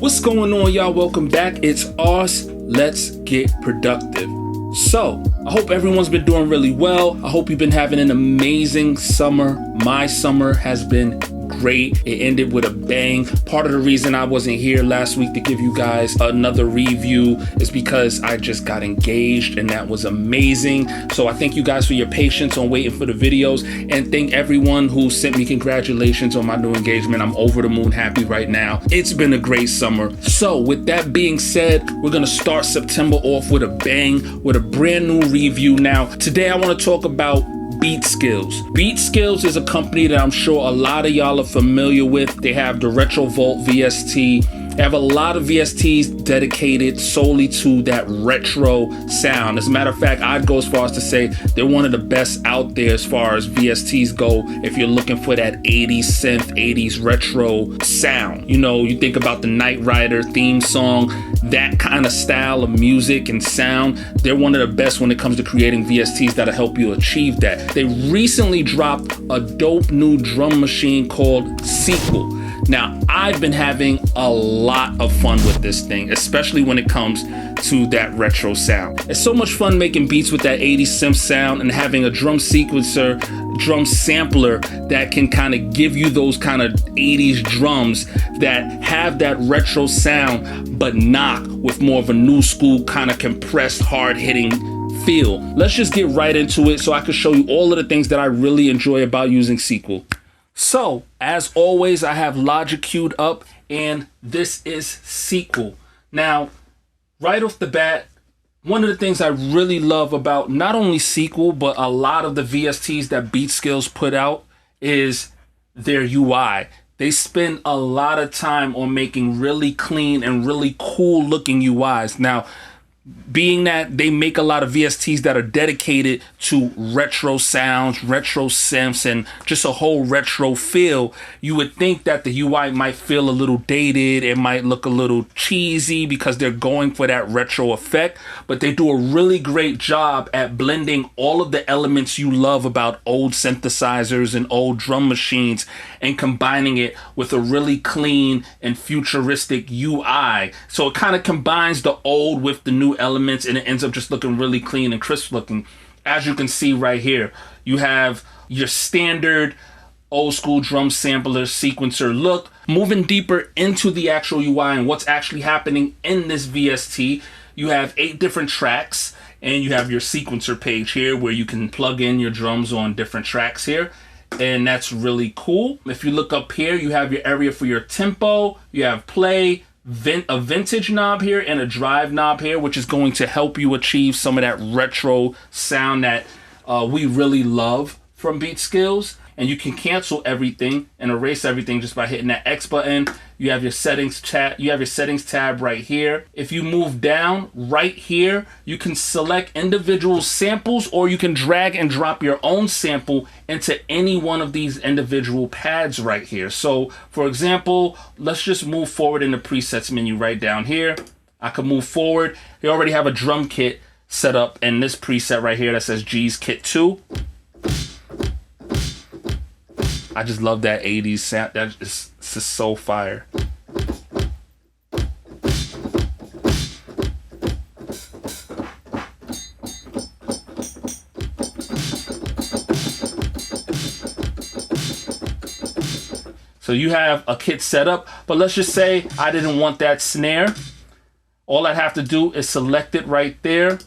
What's going on, y'all? Welcome back. It's Ars. Let's get productive. So, I hope everyone's been doing really well. I hope you've been having an amazing summer. My summer has been great. It ended with a bang. Part of the reason I wasn't here last week to give you guys another review is because I just got engaged, and that was amazing. So I thank you guys for your patience on waiting for the videos, and thank everyone who sent me congratulations on my new engagement. I'm over the moon happy right now. It's been a great summer. So with that being said, we're gonna start September off with a bang, with a brand new review. Now, today I want to talk about Beatskillz. Beatskillz is a company that I'm sure a lot of y'all are familiar with. They have the Retro Vault VST. They have a lot of VSTs dedicated solely to that retro sound. As a matter of fact, I'd go as far as to say they're one of the best out there as far as VSTs go if you're looking for that 80s synth, 80s retro sound. You know, you think about the Knight Rider theme song, that kind of style of music and sound. They're one of the best when it comes to creating VSTs that'll help you achieve that. They recently dropped a dope new drum machine called Sequel. Now, I've been having a lot of fun with this thing, especially when it comes to that retro sound. It's so much fun making beats with that 80s synth sound and having a drum sequencer, drum sampler that can kind of give you those kind of 80s drums that have that retro sound, but not with more of a new school kind of compressed, hard-hitting feel. Let's just get right into it so I can show you all of the things that I really enjoy about using Sequel. So, as always, I have Logic queued up, and this is Sequel. Now, right off the bat, one of the things I really love about not only Sequel, but a lot of the VSTs that Beatskillz put out is their UI. They spend a lot of time on making really clean and really cool looking UIs. Now, being that they make a lot of VSTs that are dedicated to retro sounds, retro synths, and just a whole retro feel, you would think that the UI might feel a little dated. It might look a little cheesy because they're going for that retro effect, but they do a really great job at blending all of the elements you love about old synthesizers and old drum machines and combining it with a really clean and futuristic UI. So it kind of combines the old with the new elements, and it ends up just looking really clean and crisp looking. As you can see right here, you have your standard old school drum sampler sequencer look. Moving deeper into the actual UI and what's actually happening in this VST, you have 8 different tracks, and you have your sequencer page here where you can plug in your drums on different tracks here, and that's really cool. If you look up here, you have your area for your tempo, you have play, a vintage knob here, and a drive knob here, which is going to help you achieve some of that retro sound that we really love from Beatskillz. And you can cancel everything and erase everything just by hitting that X button. You have your settings tab. You have your settings tab right here. If you move down right here, you can select individual samples, or you can drag and drop your own sample into any one of these individual pads right here. So, for example, let's just move forward in the presets menu right down here. I can move forward. You already have a drum kit set up in this preset right here that says G's Kit 2. I just love that 80s sound. That is just so fire. So you have a kit set up, but let's just say I didn't want that snare. All I'd have to do is select it right there.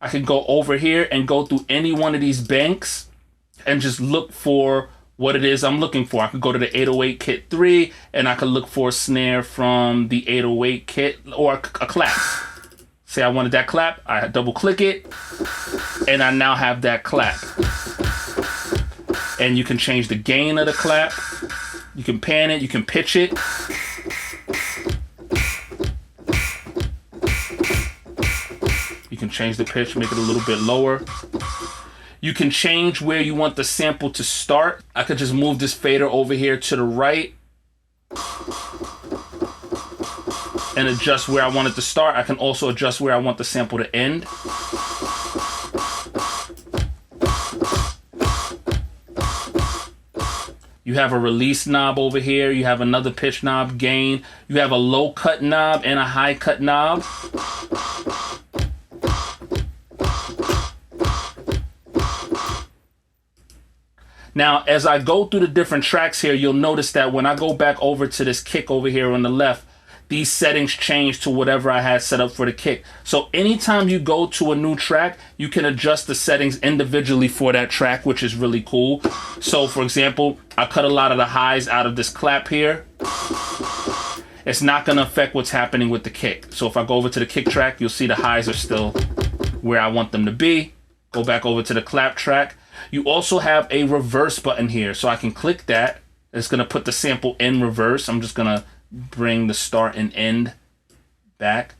I can go over here and go through any one of these banks and just look for what it is I'm looking for. I could go to the 808 kit 3, and I could look for a snare from the 808 kit, or a clap. Say I wanted that clap, I double click it, and I now have that clap. And you can change the gain of the clap, you can pan it, you can pitch it. You can change the pitch, make it a little bit lower. You can change where you want the sample to start. I could just move this fader over here to the right and adjust where I want it to start. I can also adjust where I want the sample to end. You have a release knob over here. You have another pitch knob, gain. You have a low cut knob and a high cut knob. Now, as I go through the different tracks here, you'll notice that when I go back over to this kick over here on the left, these settings change to whatever I had set up for the kick. So anytime you go to a new track, you can adjust the settings individually for that track, which is really cool. So for example, I cut a lot of the highs out of this clap here. It's not gonna affect what's happening with the kick. So if I go over to the kick track, you'll see the highs are still where I want them to be. Go back over to the clap track. You also have a reverse button here. So I can click that. It's gonna put the sample in reverse. I'm just gonna bring the start and end back.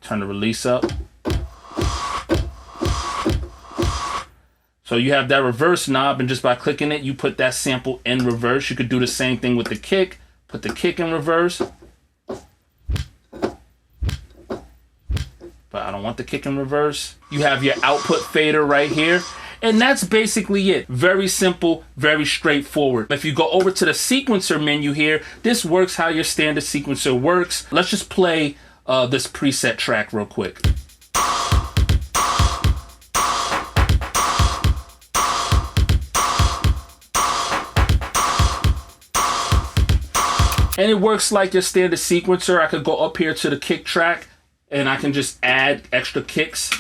Turn the release up. So you have that reverse knob, and just by clicking it, you put that sample in reverse. You could do the same thing with the kick. Put the kick in reverse. But I don't want the kick in reverse. You have your output fader right here. And that's basically it. Very simple, very straightforward. If you go over to the sequencer menu here, this works how your standard sequencer works. Let's just play this preset track real quick. And it works like your standard sequencer. I could go up here to the kick track and I can just add extra kicks.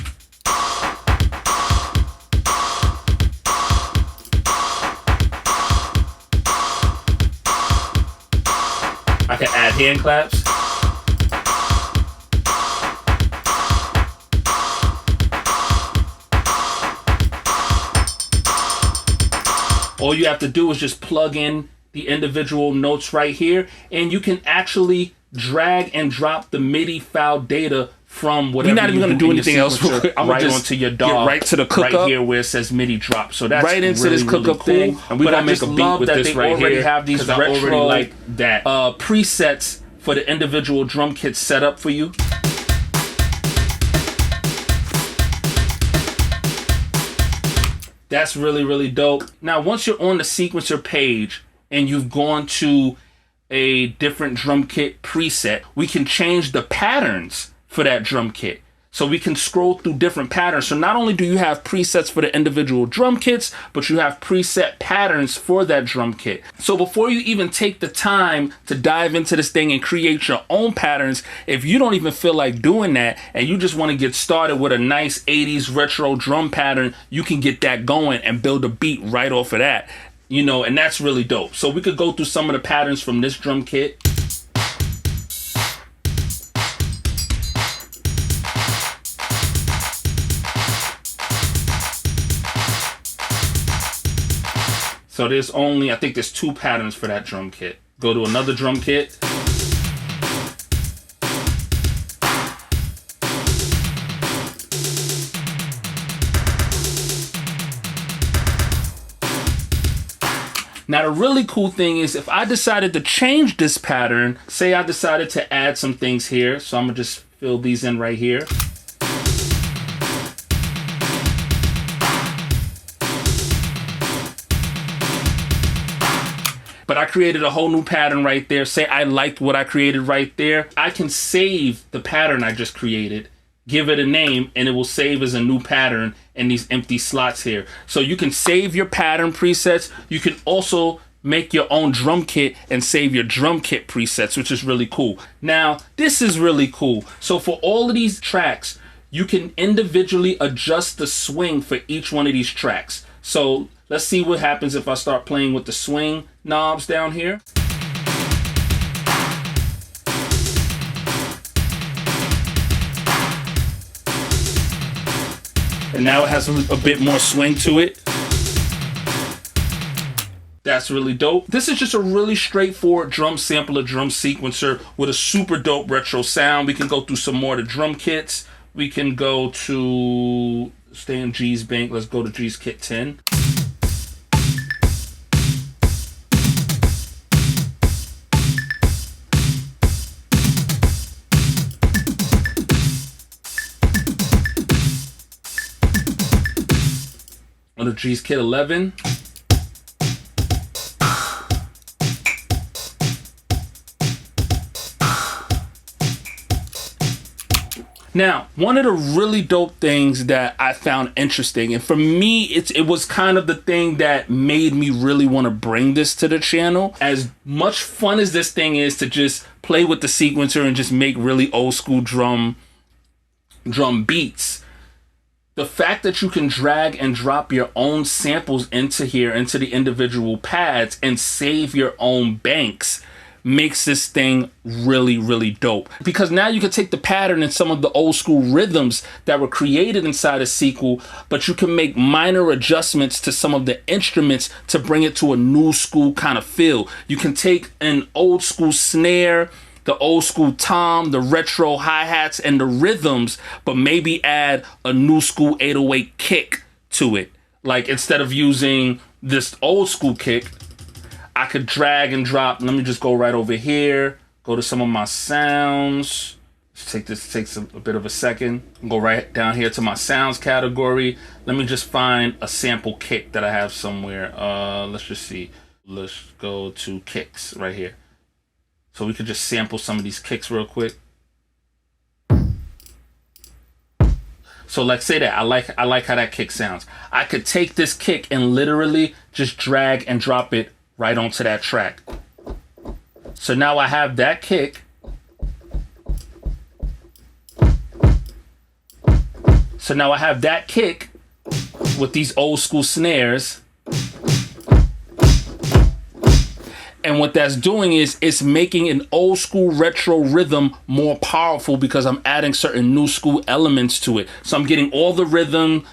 I can add hand claps. All you have to do is just plug in the individual notes right here, and you can actually drag and drop the MIDI file data from whatever. You're not even going to do anything else. I'm right onto your DAW, right to the cookup right here where it says MIDI drop. So that's right into really, this cookup really cool. And we're gonna make a beat with this right here. Have these retro like that presets for the individual drum kits set up for you. That's really, really dope. Now, once you're on the sequencer page and you've gone to a different drum kit preset, we can change the patterns for that drum kit. So we can scroll through different patterns. So not only do you have presets for the individual drum kits, but you have preset patterns for that drum kit. So before you even take the time to dive into this thing and create your own patterns, if you don't even feel like doing that and you just want to get started with a nice 80s retro drum pattern, you can get that going and build a beat right off of that. You know, and that's really dope. So we could go through some of the patterns from this drum kit. So there's only, I think there's 2 patterns for that drum kit. Go to another drum kit. Now the really cool thing is if I decided to change this pattern, say I decided to add some things here, so I'm gonna just fill these in right here. But I created a whole new pattern right there. Say I liked what I created right there. I can save the pattern I just created, give it a name, and it will save as a new pattern in these empty slots here. So you can save your pattern presets. You can also make your own drum kit and save your drum kit presets, which is really cool. Now, this is really cool. So for all of these tracks, you can individually adjust the swing for each one of these tracks. So let's see what happens if I start playing with the swing knobs down here. And now it has a bit more swing to it. That's really dope. This is just a really straightforward drum sampler, drum sequencer with a super dope retro sound. We can go through some more of the drum kits. We can go to, stay in G's bank. Let's go to G's kit 10. on the G's Kit 11. Now, one of the really dope things that I found interesting, and for me, it was kind of the thing that made me really want to bring this to the channel. As much fun as this thing is to just play with the sequencer and just make really old school drum beats, the fact that you can drag and drop your own samples into here, into the individual pads, and save your own banks makes this thing really, really dope. Because now you can take the pattern and some of the old school rhythms that were created inside a sequel, but you can make minor adjustments to some of the instruments to bring it to a new school kind of feel. You can take an old school snare, the old school tom, the retro hi-hats, and the rhythms, but maybe add a new school 808 kick to it. Like, instead of using this old school kick, I could drag and drop. Let me just go right over here, go to some of my sounds. This takes a bit of a second. Go right down here to my sounds category. Let me just find a sample kick that I have somewhere. Let's just see. Let's go to kicks right here. So we could just sample some of these kicks real quick. So like, say that I like how that kick sounds. I could take this kick and literally just drag and drop it right onto that track. So now I have that kick. So now I have that kick with these old school snares. And what that's doing is it's making an old school retro rhythm more powerful because I'm adding certain new school elements to it. So I'm getting all the rhythm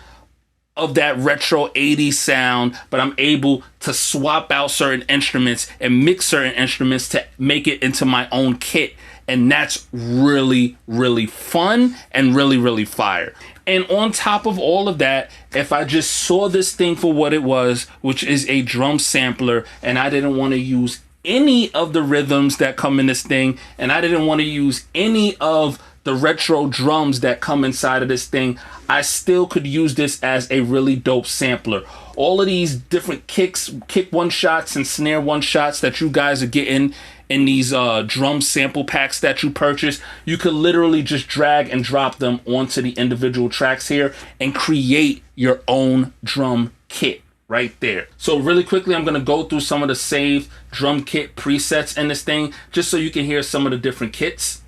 of that retro 80s sound, but I'm able to swap out certain instruments and mix certain instruments to make it into my own kit. And that's really, really fun and really, really fire. And on top of all of that, if I just saw this thing for what it was, which is a drum sampler, and I didn't want to use any of the rhythms that come in this thing, and I didn't want to use any of the retro drums that come inside of this thing, I still could use this as a really dope sampler. All of these different kicks, kick one shots and snare one shots that you guys are getting in these drum sample packs that you purchase, you could literally just drag and drop them onto the individual tracks here and create your own drum kit right there. So really quickly, I'm going to go through some of the saved drum kit presets in this thing, just so you can hear some of the different kits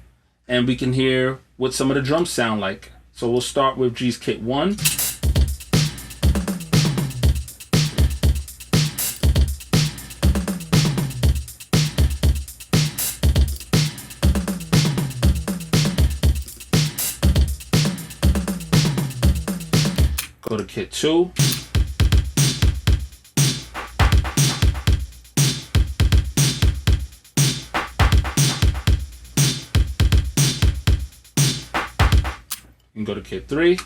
and we can hear what some of the drums sound like. So we'll start with G's Kit 1. Go to Kit 2. You can go to Kit 3.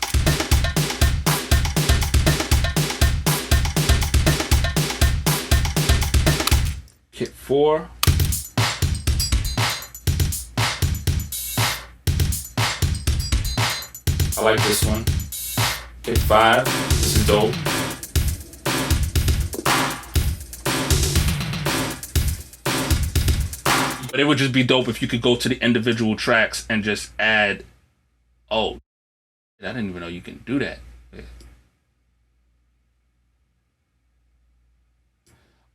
Kit 4. I like this one. Kit 5. This is dope. But it would just be dope if you could go to the individual tracks and just add, oh, I didn't even know you can do that.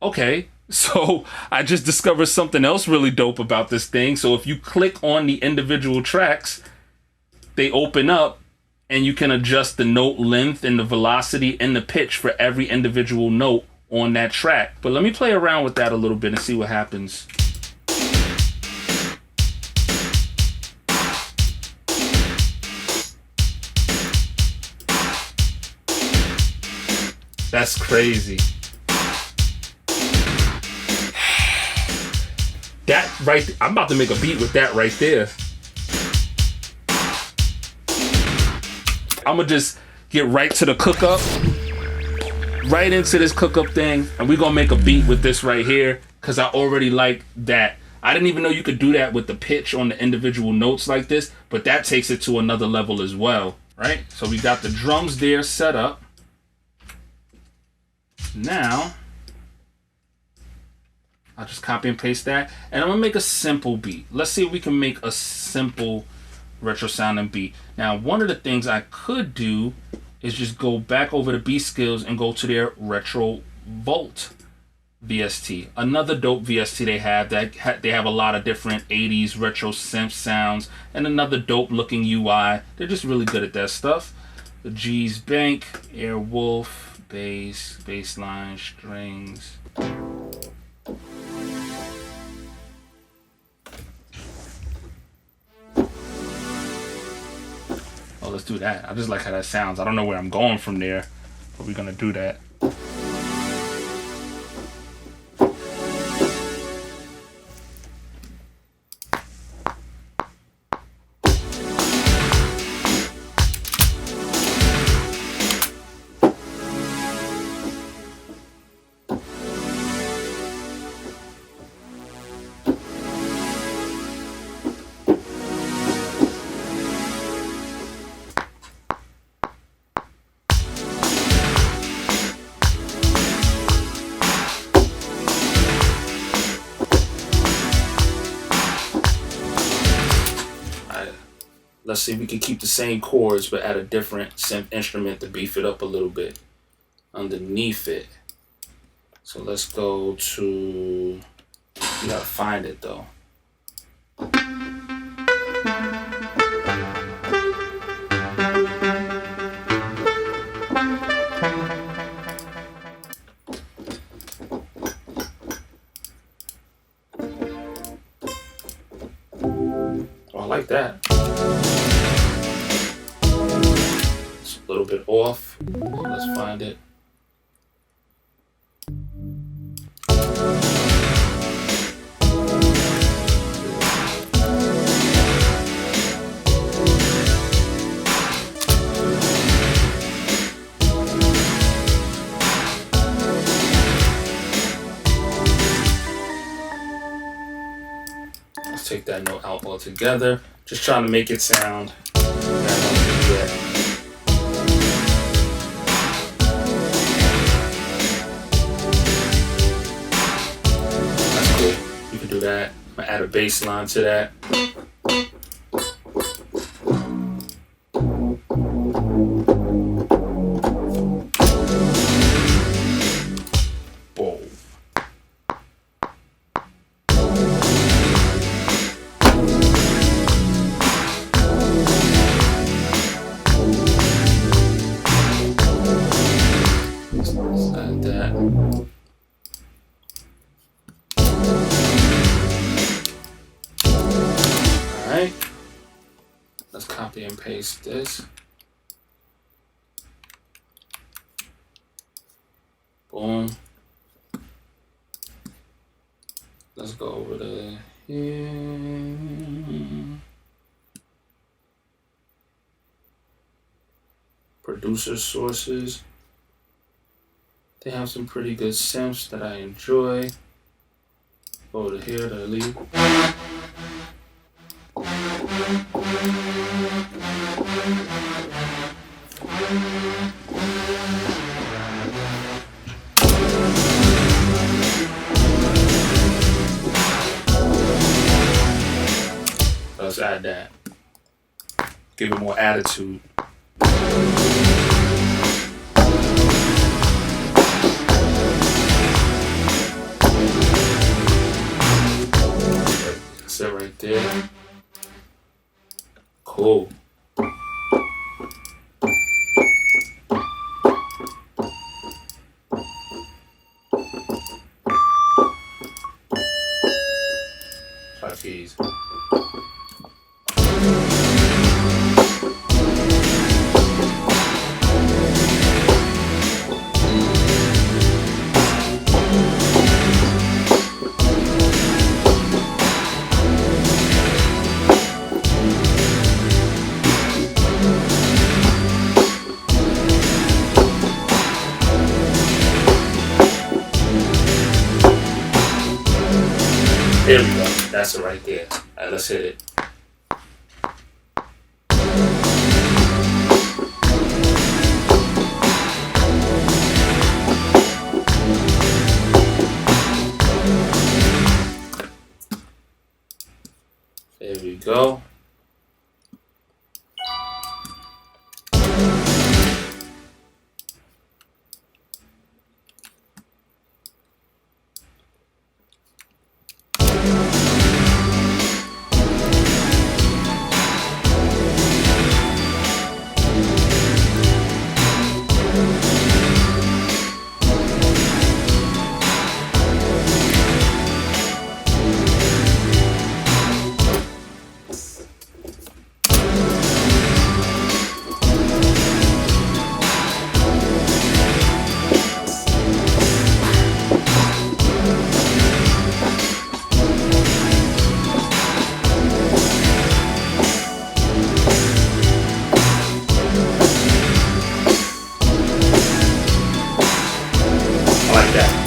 Okay, so I just discovered something else really dope about this thing. So if you click on the individual tracks, they open up and you can adjust the note length and the velocity and the pitch for every individual note on that track. But let me play around with that a little bit and see what happens. That's crazy. That right, I'm about to make a beat with that right there. I'm gonna just get right to the cook up, right into this cook up thing, and we're gonna make a beat with this right here, because I already like that. I didn't even know you could do that with the pitch on the individual notes like this, but that takes it to another level as well, right? So we got the drums there set up. Now, I'll just copy and paste that. And I'm going to make a simple beat. Let's see if we can make a simple retro sounding beat. Now, one of the things I could do is just go back over to Beatskillz and go to their Retro Volt VST. Another dope VST they have. They have a lot of different 80s retro synth sounds and another dope looking UI. They're just really good at that stuff. The G's Bank, Airwolf, bass, bassline, strings. Oh, let's do that. I just like how that sounds. I don't know where I'm going from there, but we're gonna do that. Let's see if we can keep the same chords but add a different synth instrument to beef it up a little bit underneath it. So let's go to, you gotta find it though. Oh, I like that. A little bit off. Let's find it. Let's take that note out altogether. Just trying to make it sound. Do that. I'm gonna add a bass line to that. Boom. Let's add that. Alright, let's copy and paste this. Boom. Let's go over to here. Producer sources. They have some pretty good synths that I enjoy. Go to here to leave. Let's add that. Give it more attitude. That's it right there. Cool. Five keys. There we go. That's it right there. All right, let's hit it. go.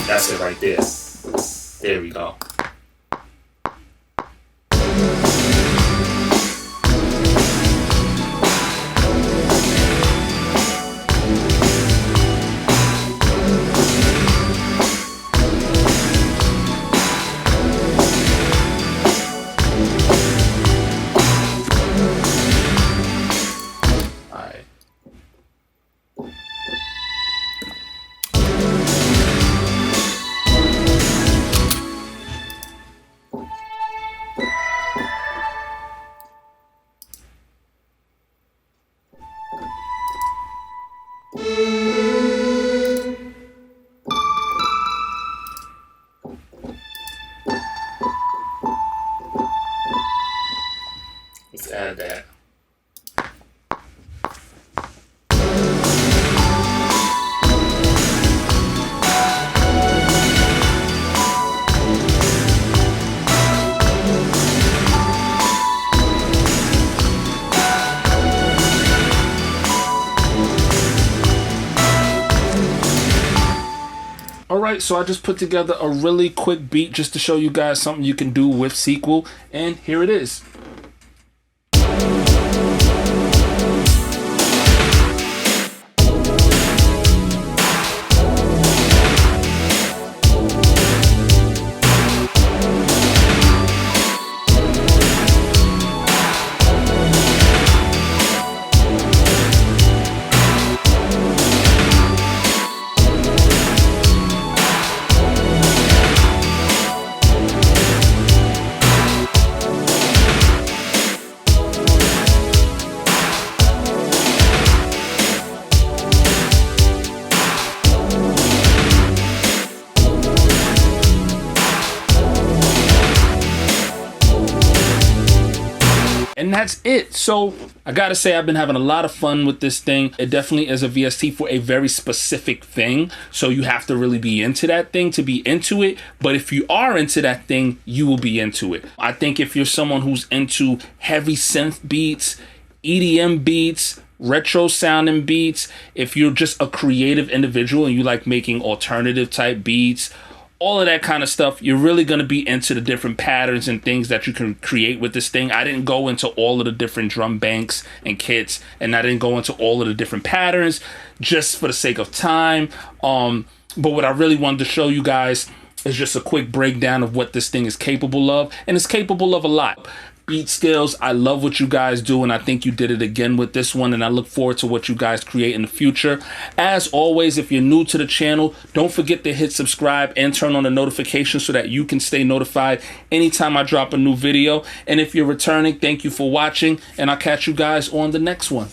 That's it right there. There we go. Let's add that. Alright, so I just put together a really quick beat just to show you guys something you can do with SQL, and here it is. And that's it. So I gotta say, I've been having a lot of fun with this thing. It definitely is a VST for a very specific thing. So you have to really be into that thing to be into it. But if you are into that thing, you will be into it. I think if you're someone who's into heavy synth beats, EDM beats, retro sounding beats, if you're just a creative individual and you like making alternative type beats, all of that kind of stuff, you're really going to be into the different patterns and things that you can create with this thing. I didn't go into all of the different drum banks and kits, and I didn't go into all of the different patterns just for the sake of time. But what I really wanted to show you guys is just a quick breakdown of what this thing is capable of, and it's capable of a lot. Beatskillz, I love what you guys do, and I think you did it again with this one, and I look forward to what you guys create in the future. As always, if you're new to the channel, don't forget to hit subscribe and turn on the notifications so that you can stay notified anytime I drop a new video. And if you're returning, thank you for watching, and I'll catch you guys on the next one.